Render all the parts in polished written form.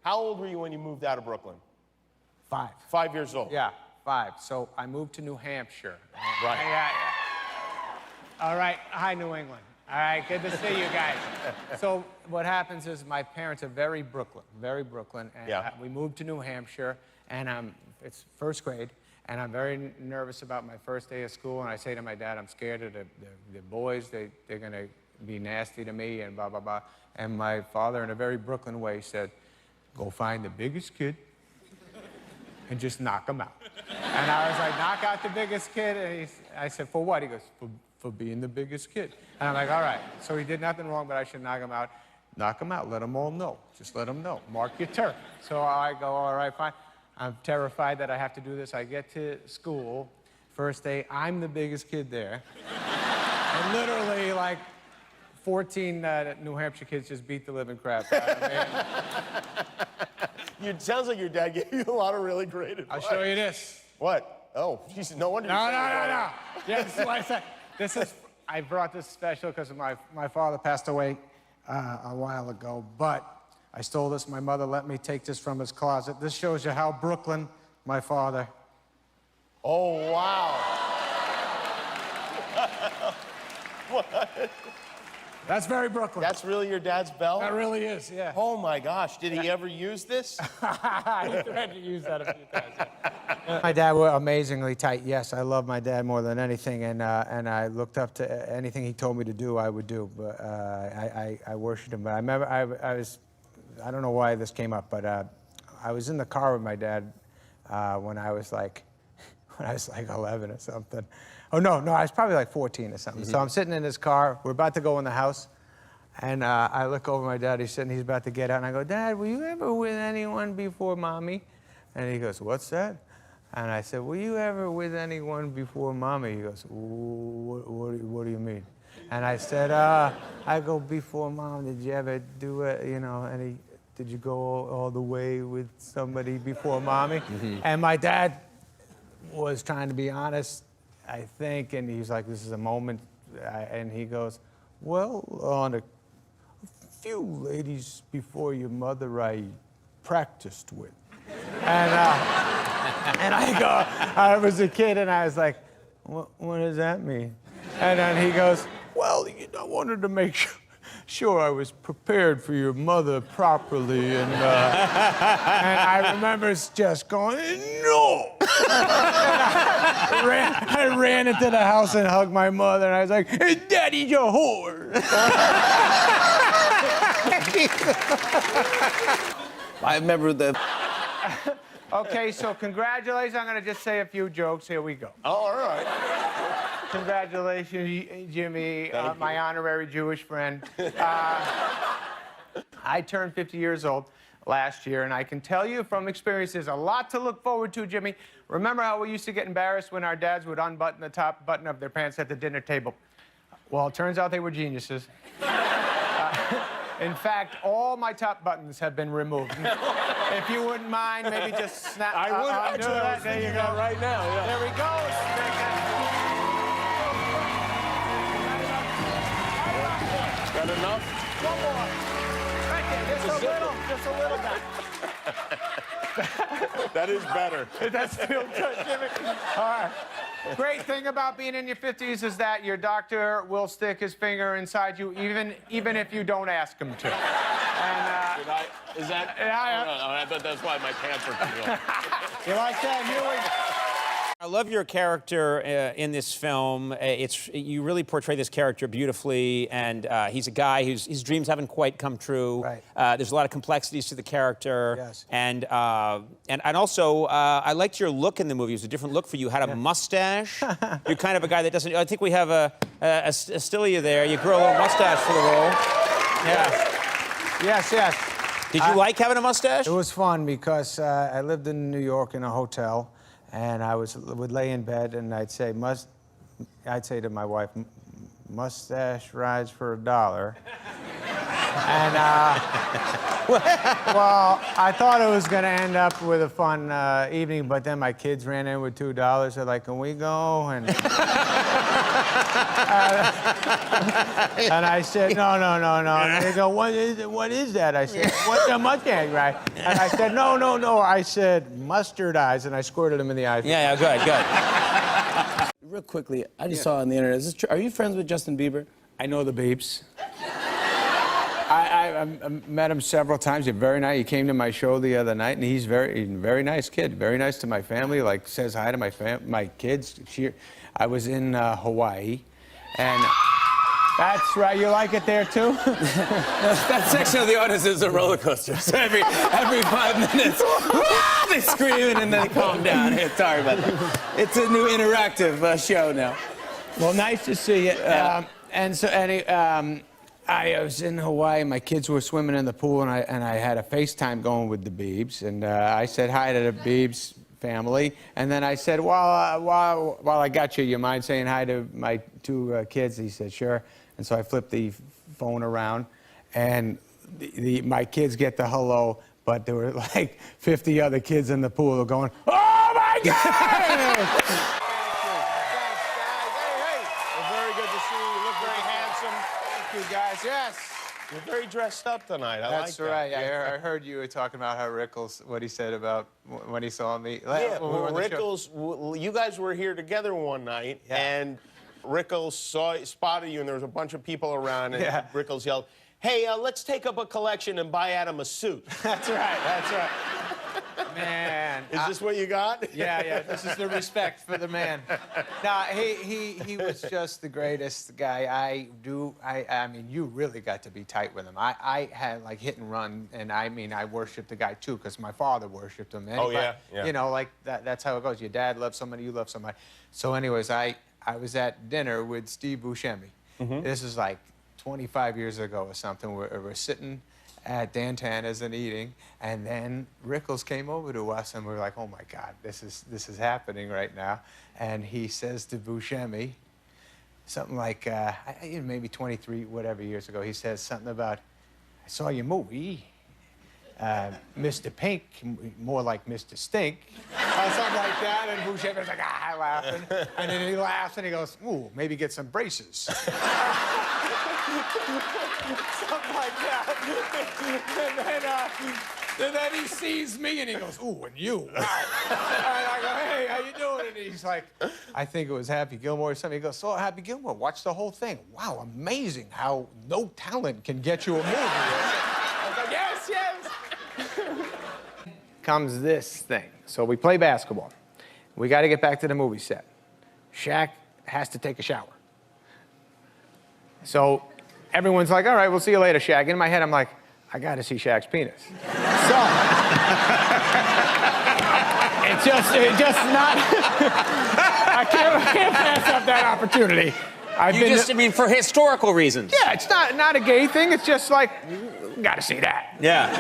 How old were you when you moved out of Brooklyn? 5. 5 years old. Yeah, 5. So I moved to New Hampshire. Right. Yeah. All right. Hi, New England. All right. Good to see you guys. So what happens is my parents are very Brooklyn. And we moved to New Hampshire, and it's first grade, and I'm very nervous about my first day of school. And I say to my dad, I'm scared of the boys. They're going to be nasty to me and blah, blah, blah. And my father, in a very Brooklyn way, said, go find the biggest kid and just knock him out. And I was like, knock out the biggest kid? And I said, for what? He goes, for being the biggest kid. And I'm like, all right. So he did nothing wrong, but I should knock him out. Knock him out. Let them all know. Just let them know. Mark your turn. So I go, all right, fine. I'm terrified that I have to do this. I get to school. First day, I'm the biggest kid there. And literally, like, 14 New Hampshire kids just beat the living crap out of me. It sounds like your dad gave you a lot of really great advice. I'll show you this. What? Oh, Jesus, no wonder. No. Yeah, this is why I said, I brought this special because my father passed away a while ago, but I stole this. My mother let me take this from his closet. This shows you how Brooklyn, my father. Oh, wow. What? That's very Brooklyn. That's really your dad's bell? That really is, yeah. Oh, my gosh. Did he ever use this? He tried to use that a few times. Yeah. My dad were amazingly tight. Yes, I love my dad more than anything, and I looked up to anything he told me to do, I would do. But I worshipped him. But I remember I don't know why this came up, but I was in the car with my dad when I was like 11 or something. Oh, no, I was probably like 14 or something. So I'm sitting in his car. We're about to go in the house. And I look over my dad. He's about to get out. And I go, Dad, were you ever with anyone before Mommy? And he goes, what's that? And I said, were you ever with anyone before Mommy? He goes, what do you mean? And I said, I go, before Mom, did you ever do it, you know, did you go all the way with somebody before Mommy? And my dad was trying to be honest, I think, and he's like, this is a moment, and he goes, well, on a few ladies before your mother I practiced with. And I go, I was a kid, and I was like, what does that mean? And then he goes, well, I wanted to make sure I was prepared for your mother properly, and I remember just going, no! I ran into the house and hugged my mother, and I was like, hey, Daddy's a whore! I remember the... Okay, so congratulations. I'm going to just say a few jokes. Here we go. Oh, all right. Congratulations, Jimmy, my honorary Jewish friend. I turned 50 years old last year, and I can tell you from experience, there's a lot to look forward to, Jimmy. Remember how we used to get embarrassed when our dads would unbutton the top button of their pants at the dinner table? Well, it turns out they were geniuses. In fact, all my top buttons have been removed. If you wouldn't mind, maybe just snap. I would actually. That. There you go. Right now. Yeah. There we go. Got enough? One more. Right there. Just a little bit. That is better. That's feel good, Jimmy. All right. Great thing about being in your 50s is that your doctor will stick his finger inside you, even if you don't ask him to. And, Is that? Yeah. Oh, no, I thought that's why my pants were concealed. You like that, Huey? I love your character in this film. You really portray this character beautifully, and he's a guy his dreams haven't quite come true. Right. There's a lot of complexities to the character. Yes. And also, I liked your look in the movie. It was a different look for you. You had a mustache. You're kind of a guy that doesn't. I think we have a still of you there. You grow a little mustache for the role. Yeah. Yes. Did you like having a mustache? It was fun because I lived in New York in a hotel, and I would lay in bed and I'd say to my wife, mustache rides for $1. And Well, I thought it was going to end up with a fun evening, but then my kids ran in with $2. They're like, can we go? And, and I said, no. And they go, what is that? I said, what's a mustache, right? And I said, no. I said, mustard eyes, and I squirted them in the eyes. Yeah, good. Real quickly, I just saw on the internet. Is this true? Are you friends with Justin Bieber? I know the Beeps. I met him several times. He's very nice. He came to my show the other night, and he's very nice kid. Very nice to my family. Like says hi to my kids. I was in Hawaii, and that's right. You like it there too? That section of the audience is a roller coaster. So every 5 minutes, they scream and then they calm down. Hey, sorry about that. It's a new interactive show now. Well, nice to see you. I was in Hawaii. My kids were swimming in the pool, and I had a FaceTime going with the Biebs, and I said hi to the Biebs family, and then I said, while I got you, you mind saying hi to my 2 kids? He said, sure. And so I flipped the phone around, and my kids get the hello, but there were like 50 other kids in the pool going, oh my God! Very good to see you. You look very handsome. Thank you, guys. Yes. You're very dressed up tonight. I That's like that. right. I heard you were talking about how Rickles, what he said about when he saw me. Yeah, when we were on the show. Rickles, you guys were here together one night, Yeah. and Rickles spotted you, and there was a bunch of people around, and Yeah. Rickles yelled, hey, let's take up a collection and buy Adam a suit. That's right. Man. Is this what you got? Yeah. This is the respect for the man. No, he was just the greatest guy. I mean, you really got to be tight with him. I had like hit and run, and I mean, I worshiped the guy too, because my father worshiped him. Oh, yeah. You know, like that's how it goes. Your dad loves somebody, you love somebody. So anyways, I was at dinner with Steve Buscemi. This is like 25 years ago or something. We're sitting at Dan Tana's and eating, and then Rickles came over to us, and we were like, oh my God, this is happening right now. And he says to Buscemi, something like, maybe 23, whatever years ago, he says something about, I saw your movie, Mr. Pink, more like Mr. Stink, or something like that, and Buscemi's like, laughing. And then he laughs, and he goes, ooh, maybe get some braces. Something like that. And then he sees me, and he goes, ooh, and you, wow. And I go, hey, how you doing? And he's like, I think it was Happy Gilmore or something. He goes, so Happy Gilmore, watch the whole thing. Wow, amazing how no talent can get you a movie. I was like, yes. Comes this thing. So we play basketball. We got to get back to the movie set. Shaq has to take a shower. So everyone's like, all right, we'll see you later, Shaq. In my head, I'm like, I got to see Shaq's penis. So it's just not, I can't pass up that opportunity. I mean, for historical reasons. Yeah, it's not a gay thing. It's just like, got to see that. Yeah.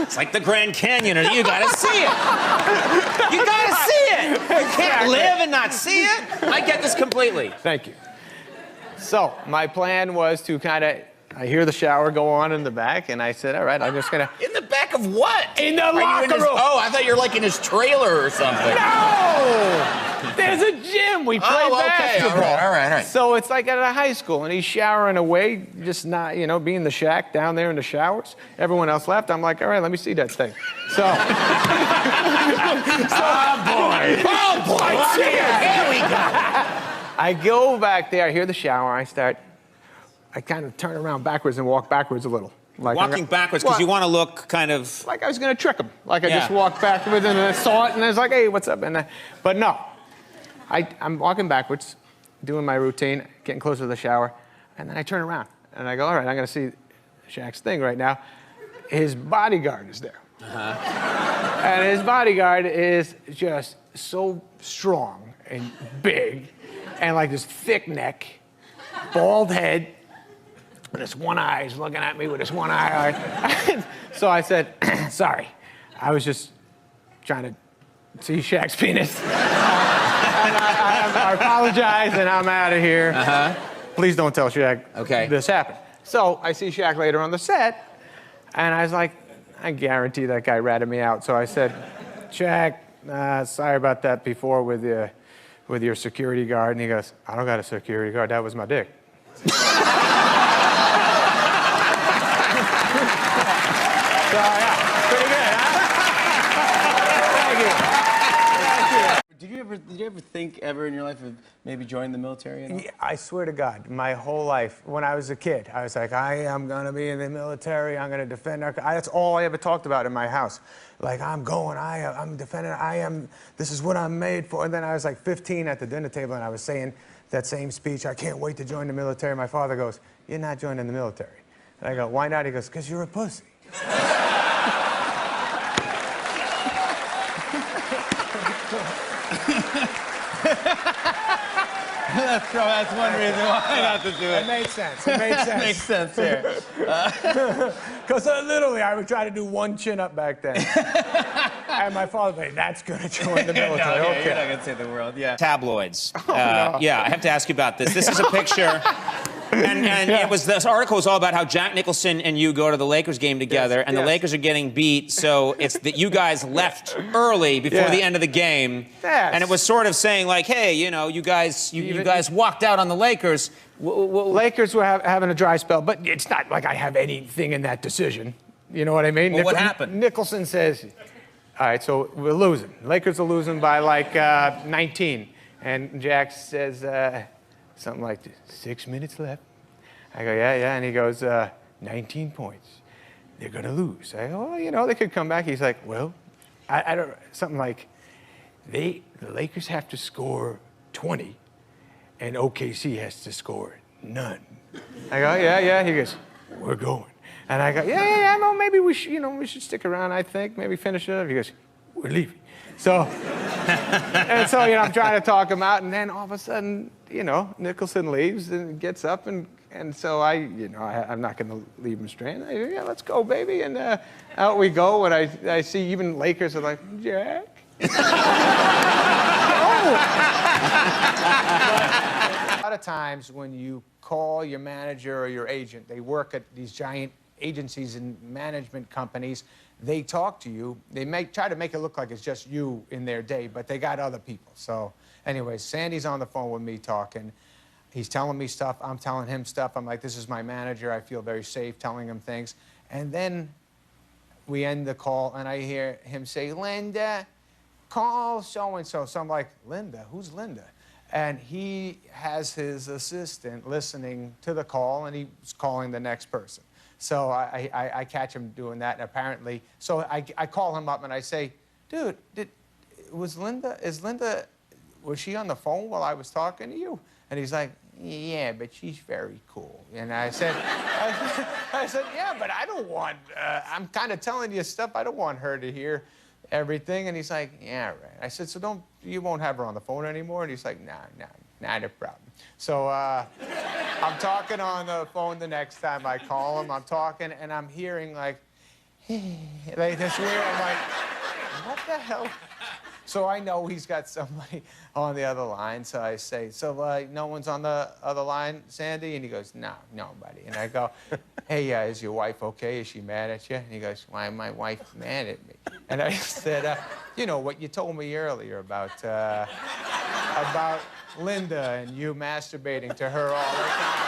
It's like the Grand Canyon, and you got to see it. You got to see it. You can't live and not see it. I get this completely. Thank you. So my plan was to I hear the shower go on in the back, and I said, all right, I'm just going to... In the back of what? In the locker room. Oh, I thought you were like in his trailer or something. No! There's a gym. We play basketball. All right. So it's like at a high school, and he's showering away, just not, being the Shaq down there in the showers. Everyone else left. I'm like, all right, let me see that thing. So... Oh, boy. Here we go. I go back there, I hear the shower, I kind of turn around backwards and walk backwards a little. Like walking backwards because you want to look kind of... Like I was going to trick him. Like I just walked backwards and I saw it and I was like, hey, what's up? But no, I'm walking backwards, doing my routine, getting closer to the shower, and then I turn around and I go, all right, I'm going to see Shaq's thing right now. His bodyguard is there. And his bodyguard is just so strong and big and like this thick neck, bald head, and this one eye is looking at me with this one eye. So I said, sorry, I was just trying to see Shaq's penis. I apologize, and I'm out of here. Please don't tell Shaq this happened. So I see Shaq later on the set, and I was like, I guarantee that guy ratted me out. So I said, Shaq, sorry about that before with your security guard. And he goes, I don't got a security guard. That was my dick. So, yeah, pretty good, huh? Thank you. Did you ever think ever in your life of maybe joining the military at all? Yeah, I swear to God, my whole life, when I was a kid, I was like, I am going to be in the military. I'm going to defend our country. That's all I ever talked about in my house. Like, I'm defending, this is what I'm made for. And then I was like 15 at the dinner table, and I was saying that same speech, I can't wait to join the military. My father goes, you're not joining the military. And I go, why not? He goes, because you're a pussy. That's one reason why not to do it. It made sense. It made sense. Makes sense here. Because literally, I would try to do one chin-up back then. And my father would say, that's going to join the military. No, okay. You're not going to save the world, yeah. Tabloids. No. Yeah, I have to ask you about this. This is a picture. And this article was all about how Jack Nicholson and you go to the Lakers game together, and the Lakers are getting beat, so it's that you guys left early before the end of the game. Yes. And it was sort of saying like, hey, you know, you guys walked out on the Lakers. Lakers were having a dry spell, but it's not like I have anything in that decision. You know what I mean? Well, what happened? Nicholson says, all right, so we're losing. Lakers are losing by like 19. And Jack says, something like 6 minutes left. I go, yeah. And he goes, 19 points. They're going to lose. I go, well, you know, they could come back. He's like, well, I don't, something like, the Lakers have to score 20, and OKC has to score none. I go, yeah. He goes, we're going. And I go, yeah, no, maybe we should stick around, I think, maybe finish it up. He goes, we're leaving. So, I'm trying to talk him out, and then all of a sudden, Nicholson leaves and gets up, and so I'm not going to leave him stranded. I go, yeah, let's go, baby, and out we go, and I see even Lakers are like, Jack. A lot of times when you call your manager or your agent, they work at these giant agencies and management companies, they talk to you. They try to make it look like it's just you in their day, but they got other people. So anyways, Sandy's on the phone with me talking. He's telling me stuff. I'm telling him stuff. I'm like, this is my manager. I feel very safe telling him things. And then we end the call, and I hear him say, Linda, call so-and-so. So I'm like, Linda? Who's Linda? And he has his assistant listening to the call, and he's calling the next person. So I catch him doing that, and apparently, so I call him up and I say, dude, was she on the phone while I was talking to you? And he's like, yeah, but she's very cool. And I said, yeah, but I don't want, I'm kind of telling you stuff, I don't want her to hear everything. And he's like, yeah, right. I said, so you won't have her on the phone anymore? And he's like, no, not a problem. So I'm talking on the phone the next time I call him. I'm talking, and I'm hearing like this weird, I'm like, what the hell? So I know he's got somebody on the other line. So I say, so no one's on the other line, Sandy? And he goes, no, nobody. And I go, hey, is your wife okay? Is she mad at you? And he goes, why is my wife mad at me? And I said, you know, what you told me earlier about Linda and you masturbating to her all the time.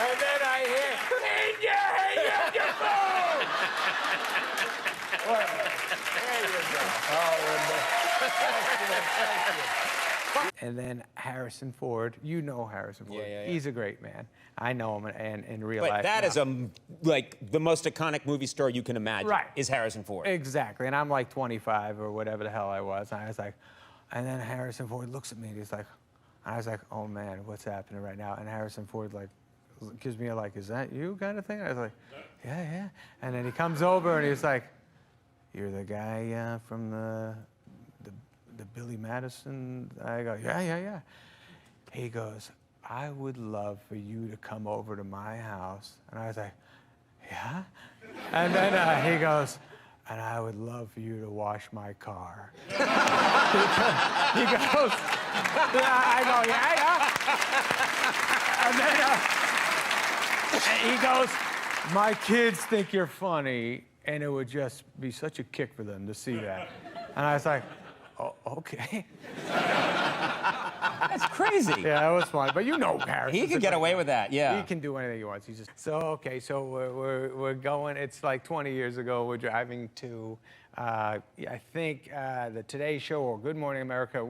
And then I hear, Linda, hang up your phone! Well, there you go. Oh, Linda. And then Harrison Ford, you know Harrison Ford. Yeah. He's a great man. I know him in real But life. that is like the most iconic movie star you can imagine. Right. Is Harrison Ford. Exactly. And I'm like 25 or whatever the hell I was. And I was like, and then Harrison Ford looks at me and he's like, I was like, oh man, what's happening right now? And Harrison Ford like gives me a like, is that you kind of thing? I was like, yeah. And then he comes over and he's like, you're the guy from the Billy Madison? I go, yeah. He goes, I would love for you to come over to my house. And I was like, yeah? And then he goes, and I would love for you to wash my car. He goes, I go, yeah. And then he goes, my kids think you're funny, and it would just be such a kick for them to see that. And I was like, oh, okay. That's crazy. Yeah, that was fun. But you know Harris. He could get away with that, yeah. He can do anything he wants. He's just so okay. So we're going. It's like 20 years ago. We're driving to I think the Today Show or Good Morning America.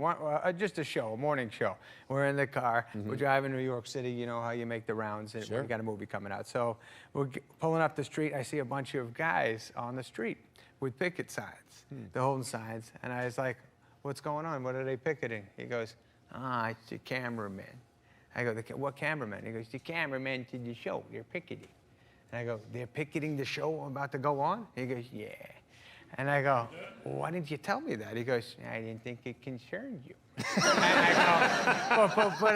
Just a show, a morning show. We're in the car. We're driving to New York City. You know how you make the rounds. And we got a movie coming out. So we're pulling up the street. I see a bunch of guys on the street with picket signs. They're holding signs, and I was like, "What's going on? What are they picketing?" He goes, it's the cameraman. I go, what cameraman? He goes, the cameraman to the show. They're picketing. And I go, they're picketing the show I'm about to go on? He goes, yeah. And I go, well, why didn't you tell me that? He goes, I didn't think it concerned you. And I go, but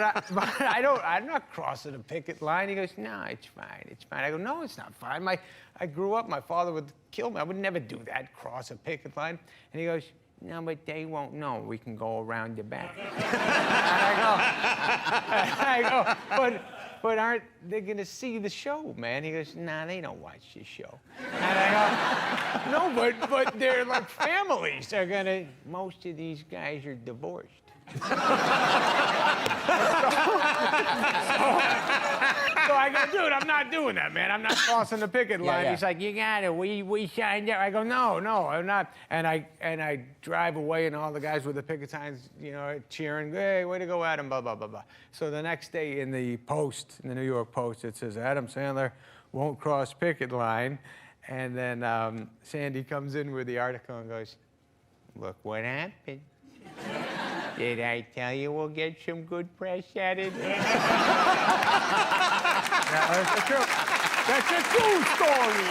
I'm not crossing a picket line. He goes, no, it's fine, it's fine. I go, no, it's not fine. I grew up, my father would kill me. I would never do that, cross a picket line. And he goes, no, but they won't know. We can go around the back. And I go, but aren't they going to see the show, man? He goes, nah, they don't watch this show. And I go, no, but they're like families. They're going to, most of these guys are divorced. So I go, dude, I'm not doing that, man. I'm not crossing the picket line. Yeah. He's like, you got it. We signed up. I go, no, I'm not. And I drive away, and all the guys with the picket signs, you know, cheering, hey, way to go, Adam, blah, blah, blah, blah. So the next day in the Post, in the New York Post, it says, Adam Sandler won't cross picket line. And then Sandy comes in with the article and goes, look what happened. Did I tell you we'll get some good press out of this? That's a true story.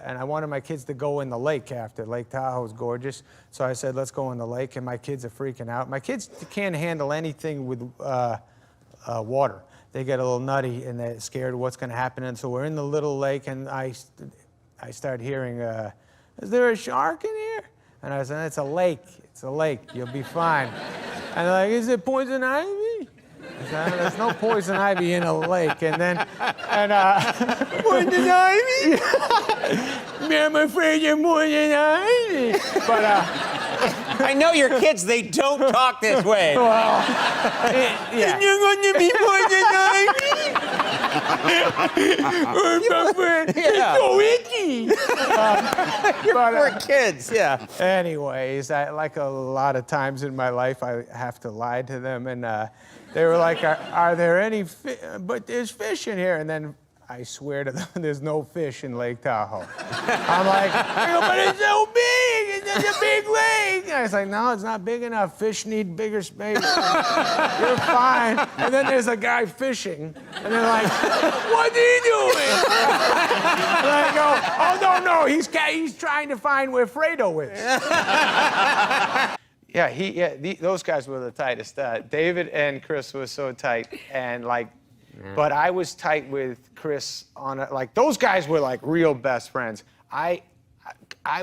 And I wanted my kids to go in the lake after. Lake Tahoe is gorgeous. So I said, let's go in the lake, and my kids are freaking out. My kids can't handle anything with water. They get a little nutty, and they're scared of what's going to happen. And so we're in the little lake, and I start hearing, is there a shark in here? And I said, it's a lake. It's a lake. You'll be fine. And they're like, is it poison ivy? I said, there's no poison ivy in a lake. And then, poison ivy? I'm afraid you're poison ivy. But, I know your kids, they don't talk this way. well, yeah. You're going to be poison ivy? It's so itchy. Poor kids, yeah. Anyways, like a lot of times in my life, I have to lie to them, and they were like, are there any fish? But there's fish in here. And then I swear to them, there's no fish in Lake Tahoe. I'm like, but it's so big. It's a big lake. And I was like, no, it's not big enough. Fish need bigger space. You're fine. And then there's a guy fishing, and they're like, what are you doing? And I go, oh, no, he's trying to find where Fredo is. Yeah, those guys were the tightest. David and Chris were so tight, and like, but I was tight with Chris like those guys were like real best friends. I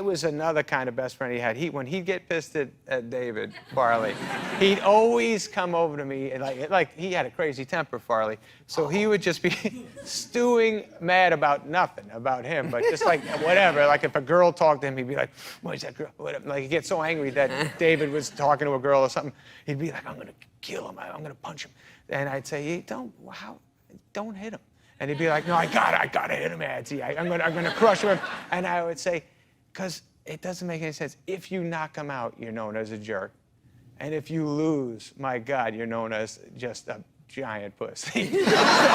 was another kind of best friend he had. When he'd get pissed at David, Farley, he'd always come over to me, and like he had a crazy temper, Farley. So he would just be stewing mad about nothing about him, but just like whatever. Like if a girl talked to him, he'd be like, "What is that girl?" Whatever. Like he'd get so angry that David was talking to a girl or something. He'd be like, "I'm gonna kill him. I'm gonna punch him." And I'd say, hey, don't hit him. And he'd be like, no, I gotta hit him, Adsy. I'm gonna crush him. And I would say, because it doesn't make any sense. If you knock him out, you're known as a jerk. And if you lose, my God, you're known as just a giant pussy.